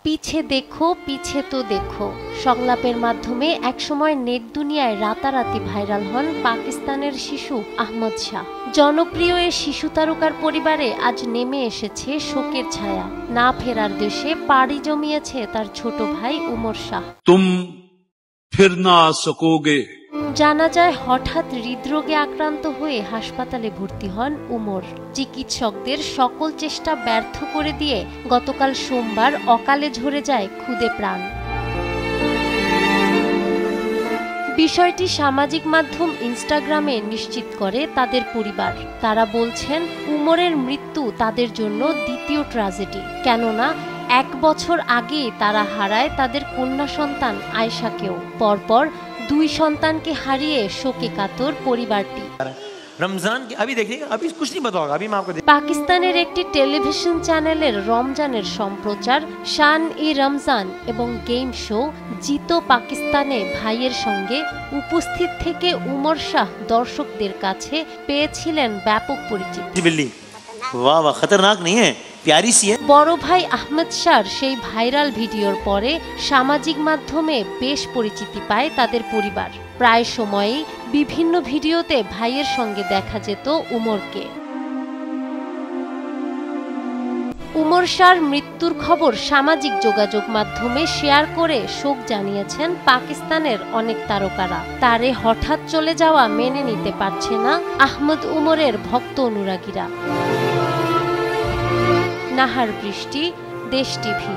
পিছে দেখো পিছে তো দেখো সংলাপের মাধ্যমে একসময় নেট দুনিয়ায় রাতারাতি ভাইরাল হন পাকিস্তানের শিশু আহমদ শাহ। জনপ্রিয় এই শিশু তারকার পরিবারে আজ নেমে এসেছে শোকের ছায়া। না ফেরার দেশে পাড়ি জমিয়েছে তার ছোট ভাই উমর শাহ। তুম ফির না সकोगे। জানা যায় হঠাৎ হৃদরোগে আক্রান্ত হয়ে হাসপাতালে ভর্তি হন উমর। চিকিৎসকদের সকল চেষ্টা ব্যর্থ করে দিয়ে গতকাল সোমবার অকালে ঝরে যায় খুদে প্রাণ। বিষয়টি সামাজিক মাধ্যম ইনস্টাগ্রামে নিশ্চিত করে তাদের পরিবার। তারা বলছেন উমরের মৃত্যু তাদের জন্য দ্বিতীয় ট্র্যাজেডি, কেননা 1 বছর আগে তারা হারায় তাদের কন্যা সন্তান আয়েশাকেও। পরপর 2 সন্তানকে হারিয়ে শোকে কাতর পরিবারটি। পাকিস্তানের একটি টেলিভিশন চ্যানেলের রমজানের সম্প্রচার শান-ই-রমজান এবং গেম শো জিতো পাকিস্তানে ভাইয়ের সঙ্গে উপস্থিত থেকে উমর শাহ দর্শকদের কাছে পেয়েছিলেন ব্যাপক পরিচিতি। বড় ভাই আহমদ শাহর সেই ভাইরাল ভিডিওর পরে সামাজিক মাধ্যমে বেশ পরিচিতি পায় তাদের পরিবার। প্রায় সময়ই বিভিন্ন ভিডিওতে ভাইয়ের সঙ্গে দেখা যেত উমরকে। উমর শাহর মৃত্যুর খবর সামাজিক যোগাযোগ মাধ্যমে শেয়ার করে শোক জানিয়েছেন পাকিস্তানের অনেক তারকারা। তারে হঠাৎ চলে যাওয়া মেনে নিতে পারছে না আহমদ উমরের ভক্ত অনুরাগীরা। নাহার বৃষ্টি, দেশ টিভি।